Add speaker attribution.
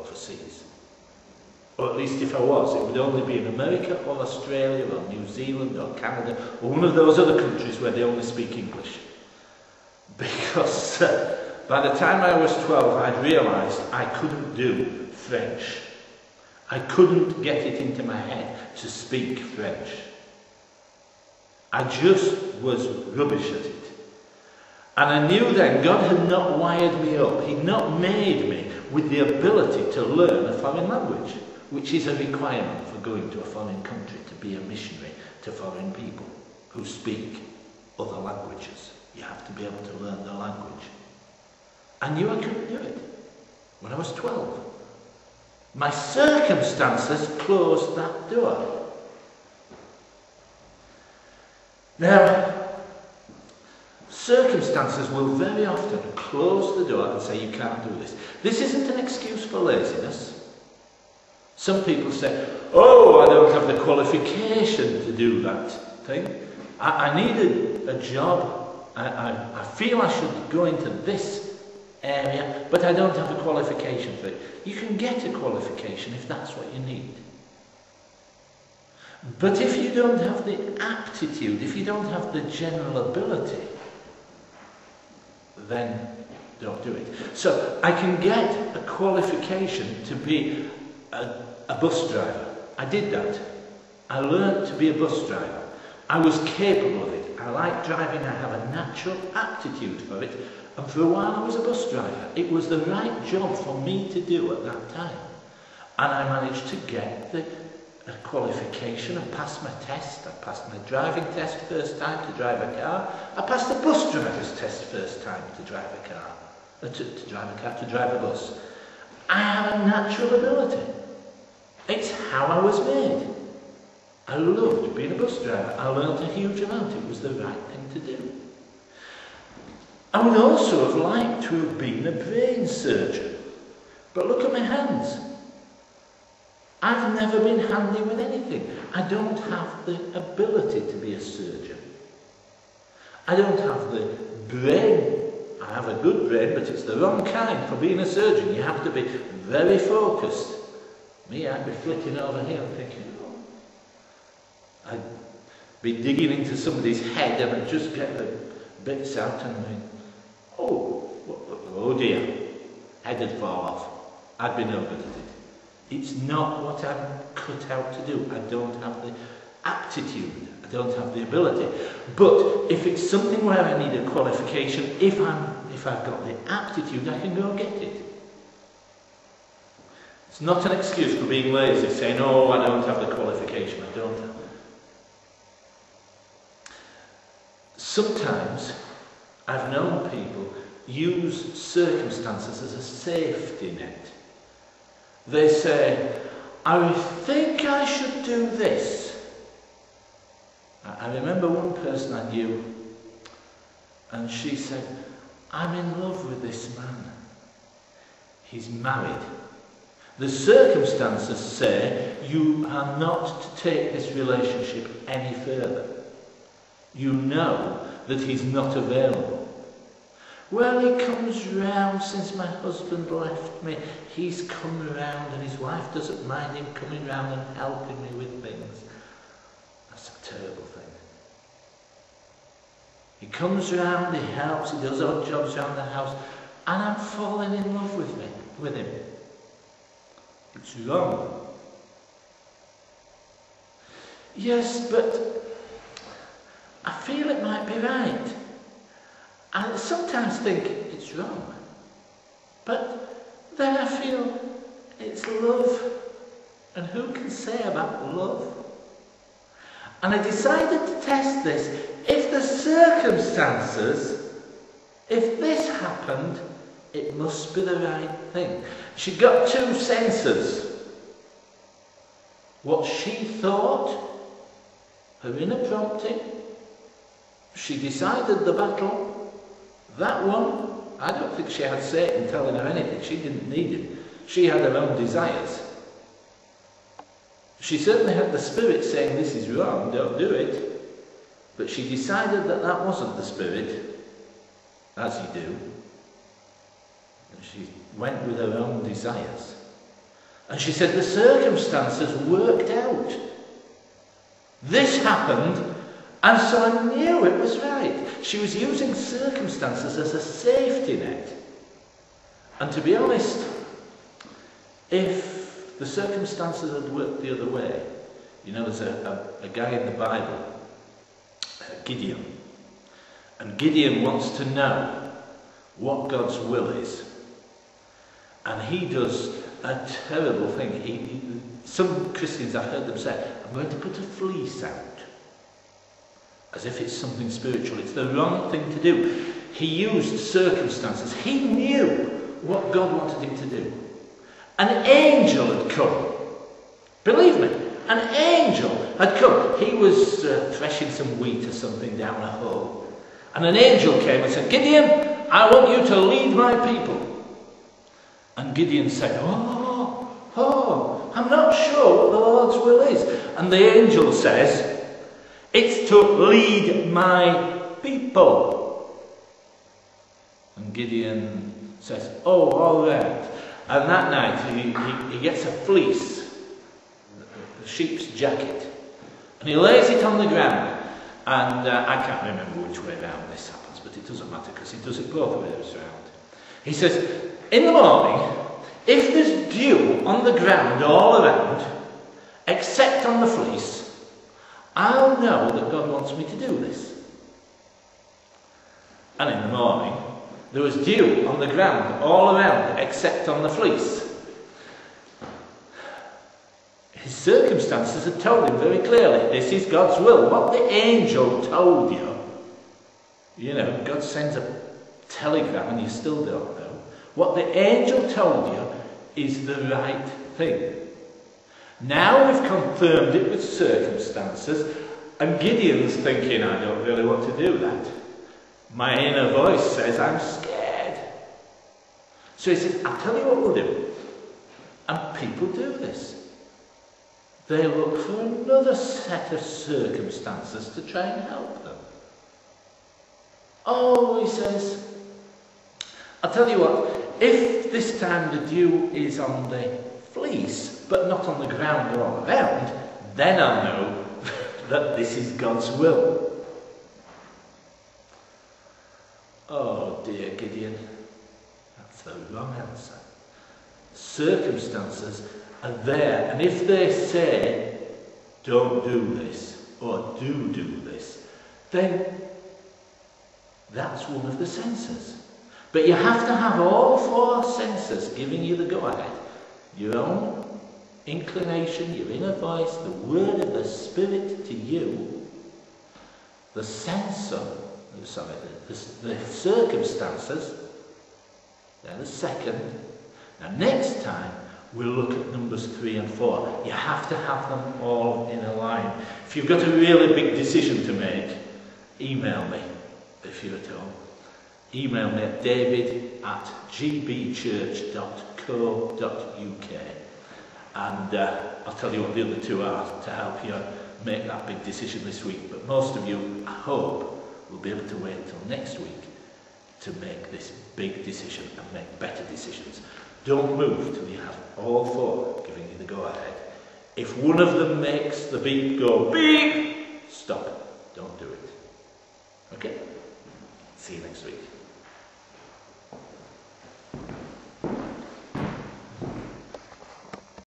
Speaker 1: overseas. Or at least if I was, it would only be in America or Australia or New Zealand or Canada or one of those other countries where they only speak English. Because by the time I was 12, I'd realised I couldn't do French. I couldn't get it into my head to speak French. I just was rubbish at it. And I knew then God had not wired me up. He'd not made me with the ability to learn a foreign language, which is a requirement for going to a foreign country, to be a missionary to foreign people who speak other languages. You have to be able to learn the language. I knew I couldn't do it when I was 12. My circumstances closed that door. Now, circumstances will very often close the door and say you can't do this. This isn't an excuse for laziness. Some people say, oh, I don't have the qualification to do that thing. I need a job. I feel I should go into this area, but I don't have a qualification for it. You can get a qualification if that's what you need. But if you don't have the aptitude, if you don't have the general ability, then don't do it. So I can get a qualification to be a bus driver. I did that. I learned to be a bus driver. I was capable of it. I like driving. I have a natural aptitude for it. And for a while I was a bus driver. It was the right job for me to do at that time. And I managed to get the qualification. I passed my test. I passed my driving test first time to drive a car. I passed the bus driver's test first time to drive a car. To drive a bus. I have a natural ability. It's how I was made. I loved being a bus driver. I learned a huge amount. It was the right thing to do. I would also have liked to have been a brain surgeon. But look at my hands. I've never been handy with anything. I don't have the ability to be a surgeon. I don't have the brain. I have a good brain, but it's the wrong kind for being a surgeon. You have to be very focused. Me, I'd be flitting over here and thinking, oh. I'd be digging into somebody's head and I'd just get the bits out and think, oh dear, head would fall off. I'd be no good at it. It's not what I'm cut out to do. I don't have the aptitude. I don't have the ability. But if it's something where I need a qualification, if I've got the aptitude, I can go and get it. It's not an excuse for being lazy, saying, oh, I don't have the qualification. I don't have it. Sometimes I've known people use circumstances as a safety net. They say, I think I should do this. I remember one person I knew, and she said, I'm in love with this man. He's married. The circumstances say you are not to take this relationship any further. You know that he's not available. Well, he comes round since my husband left me. He's come round and his wife doesn't mind him coming round and helping me with things. That's a terrible thing. He comes round, he helps, he does odd jobs around the house, and I'm falling in love with him. It's wrong. Yes, but I feel it might be right. I sometimes think it's wrong. But then I feel it's love. And who can say about love? And I decided to test this. If the circumstances, if this happened, it must be the right thing. She got two senses. What she thought, her inner prompting. She decided the battle. That one, I don't think she had Satan telling her anything. She didn't need it. She had her own desires. She certainly had the Spirit saying this is wrong, don't do it. But she decided that that wasn't the Spirit, as you do. And she went with her own desires. And she said the circumstances worked out. This happened, and so I knew it was right. She was using circumstances as a safety net. And to be honest, if the circumstances had worked the other way, you know, there's a guy in the Bible, Gideon. And Gideon wants to know what God's will is. And he does a terrible thing. Some Christians, I've heard them say, I'm going to put a fleece out. As if it's something spiritual. It's the wrong thing to do. He used circumstances. He knew what God wanted him to do. An angel had come. Believe me, an angel had come. He was threshing some wheat or something down a hole. And an angel came and said, Gideon, I want you to lead my people. And Gideon said, I'm not sure what the Lord's will is. And the angel says, it's to lead my people. And Gideon says, oh, all right. And that night he gets a fleece, a sheep's jacket, and he lays it on the ground. And I can't remember which way round this happens, but it doesn't matter because he does it both ways round. He says, in the morning, if there's dew on the ground all around, except on the fleece, I'll know that God wants me to do this. And in the morning, there was dew on the ground all around, except on the fleece. His circumstances had told him very clearly, this is God's will. What the angel told you, you know, God sends a telegram and you still don't know. What the angel told you is the right thing. Now we've confirmed it with circumstances, and Gideon's thinking, I don't really want to do that. My inner voice says, I'm scared. So he says, I'll tell you what we'll do. And people do this. They look for another set of circumstances to try and help them. Oh, he says, I'll tell you what, if this time the dew is on the fleece, but not on the ground all around, then I'll know that this is God's will. Oh dear Gideon, that's the wrong answer. Circumstances are there, and if they say, don't do this, or do this, then that's one of the senses. But you have to have all four senses giving you the go-ahead. Your own inclination, your inner voice, the word of the Spirit to you, the the circumstances, they're the second. Now next time, we'll look at numbers 3 and 4. You have to have them all in a line. If you've got a really big decision to make, email me if you're at home. Email me at david@gbchurch.co.uk, and I'll tell you what the other two are to help you make that big decision this week. But most of you, I hope, will be able to wait until next week to make this big decision and make better decisions. Don't move till you have all four giving you the go-ahead. If one of them makes the beep go beep, stop. Don't do it. Okay? See you next week.